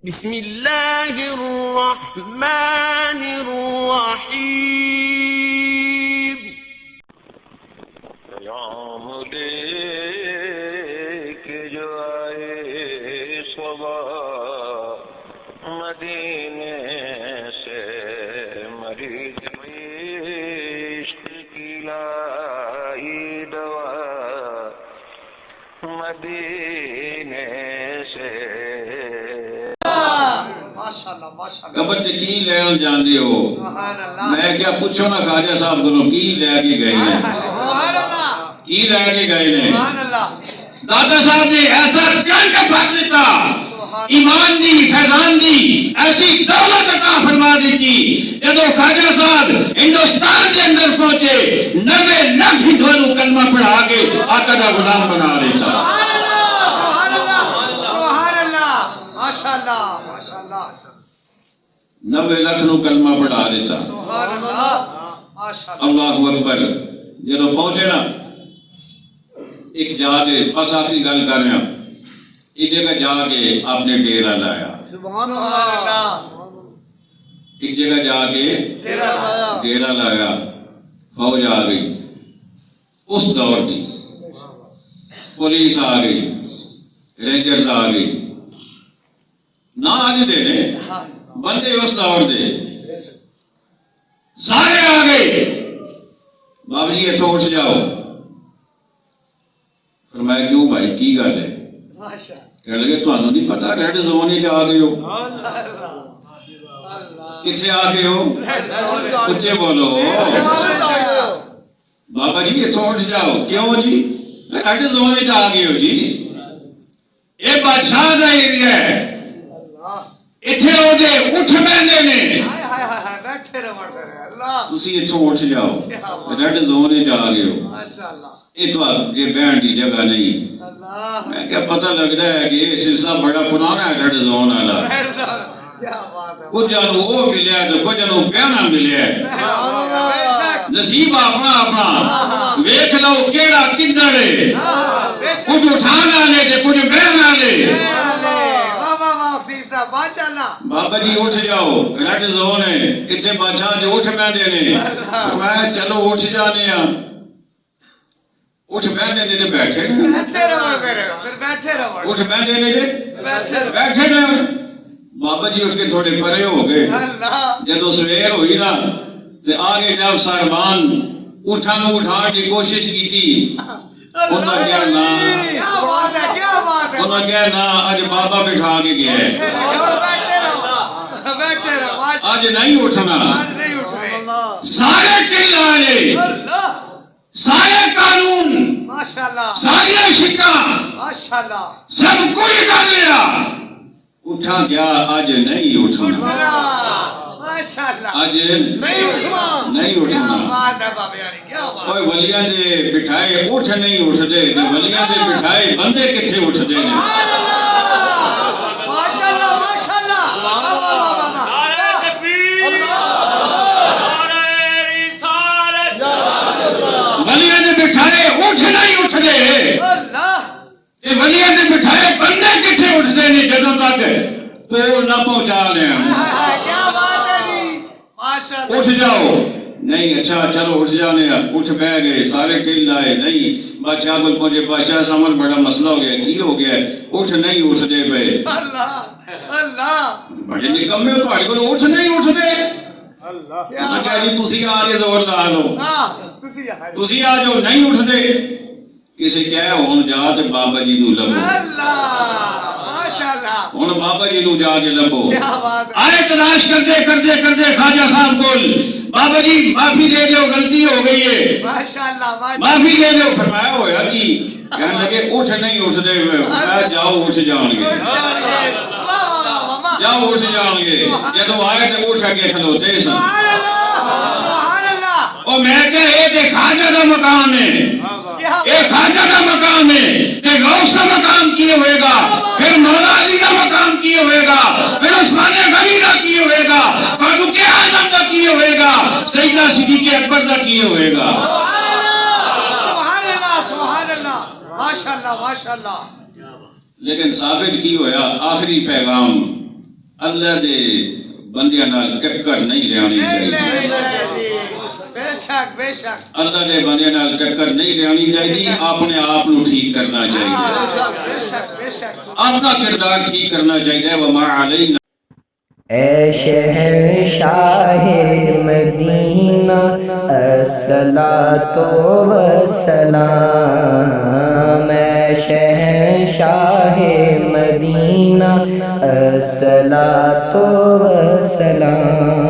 بسم اللہ الرحمن الرحیم سلام دیکھ جو آئے صبح مدینے سے مریض عشق کی لائی دوا مدینے سے قبر چ کی لین جاندے ہو میں کیا پوچھو نا خواجہ صاحب کو کی لے کے گئے ہیں کی لے کے گئے ہیں دادا صاحب نے ایسا جان کا بھاگ دیتا ایمان دی فیضان دی ایسی دولت عطا فرما دیتی جب خواجہ صاحب ہندوستان کے اندر پہنچے 90 لاکھ ہندوؤں کلمہ پڑھا کے آقا کا غلام بنا دیتا ماشاءاللہ ماشاءاللہ 90 لاکھ نو کلمہ پڑھا دیتا سبحان اللہ ماشاءاللہ اللہ اکبر جب پہنچے نا ایک جا کے بس آخری گل کر رہا ایک جگہ جا کے آپ نے ڈیرا لایا سبحان اللہ ایک جگہ جا کے ڈیرا لایا فوج آ گئی اس دور کی پولیس آ گئی رینجرز آ گئی نہ آج دے نے بندے اس دور دے سارے آ گئے بابا جی اتھوں اٹھ جاؤ فرمایا کیوں بھائی کی گل ہے کہنے لگے تمہیں نہیں پتا ریڈ زون ہی آ گئے ہو کتنے آ گئے ہو اچھے بولو بابا جی اتھوں اٹھ جاؤ کیوں جی ریڈ زون ہی آ گئے ہو جی یہ بادشاہ کا ایریا ہے اتھے ہو دے اٹھ بیندے نے بیٹھے رہو اللہ تسی اتھوں اٹھ جاؤ ریڈ زون ہی آ گئے ہو ماشاءاللہ یہ تو آپ یہ بہن کی جگہ نہیں اللہ میں کیا پتہ لگ رہا ہے کہ یہ سلسلہ بڑا پرانا ہے ریڈ زون والا کیا بات ہے کچھ جانو وہ ملیا ہے تو کچھ جانو بہنا ملیا ہے نصیب اپنا اپنا ویکھ لو کیڑا کدھر ہے کچھ اٹھانا لے تے کچھ بہنا لے بابا جی اٹھ جاؤ ریڈ زون ہے اتنے بادشاہ جو اٹھ بیٹھے نے میں چلو اٹھ جانے ہاں اٹھ بیٹھے نے تے بیٹھے اٹھ بیٹھے نے تے بیٹھے نے بابا جی اٹھ کے تھوڑے پرے ہو گئے جدو سویر ہوئی نا تے آگے جب سربان اٹھا نو اٹھان کی کوشش کی تھی انہاں کیا نا انہاں کیا نا آج بابا بٹھا کے گیا ہے آج نہیں اٹھنا سارے کئی آئے سارے قانون سارے شکا سب کوئی کر لیا اٹھا گیا آج نہیں اٹھنا آج نہیں اٹھنا کوئی ولیاں دے بٹھائے اٹھ نہیں اٹھ دے ولیاں دے بٹھائے بندے کتھے اٹھ دے ولیاں دے بٹھائے اٹھ نہیں اٹھ دے ولیاں دے بٹھائے بندے کتھے اٹھ دے نہیں جدوں تک تو نہ پہنچا لیں اٹھ جاؤ نہیں اچھا چلو اٹھ جانے اٹھ بہ گئے سارے ٹل آئے نہیں بادشاہ کو پہنچے بادشاہ سامنے بڑا مسئلہ ہو گیا کی ہو گیا اٹھ نہیں اٹھ دے پہ بڑے نکمے ہو تمہارے کو اٹھ نہیں اٹھ دے کیا جی تسی آگے زور لا لو تسی آ جاؤ نہیں اٹھ دے کسی کہے ہون جا تے بابا جی نو لبو ہون بابا جی نو جا کے لبو آئے تلاش کردے خواجہ صاحب کول بابا جی معافی دے دیو غلطی ہو گئی ہے معافی دے دیو فرمایا ہویا کی کہنے لگے اٹھ نہیں اٹھ دے فرمایا جاؤ اٹھ جان گے جاؤ اٹھ جان گے جدو آئے تے اٹھ کے کھلوتے سن اور میں کہ اے تے خواجہ دا مقام ہے اے خواجہ دا مقام ہے تے غوث دا مقام کی ہوئے گا پھر مولا علی دا مقام کی ہوئے گا پھر عثمان غنی دا کی ہوئے گا فاروق اعظم دا کی ہوئے گا سیدنا صدیق اکبر دا کی ہوئے گا سبحان اللہ ماشاءاللہ ماشاءاللہ لیکن ثابت کی ہویا آخری پیغام اللہ دے بندیاں نال ٹکر نہیں لیانی چاہیے بے شک بے شک اللہ دے بندیاں نال ٹکر نہیں لیانی چاہیے اپنے آپ نو ٹھیک کرنا چاہیے بے شک بے شک اپنا کردار ٹھیک کرنا چاہیے وما علینا اے شہنشاہ مدینہ الصلاۃ والسلام اے شہنشاہ مدینہ الصلاۃ والسلام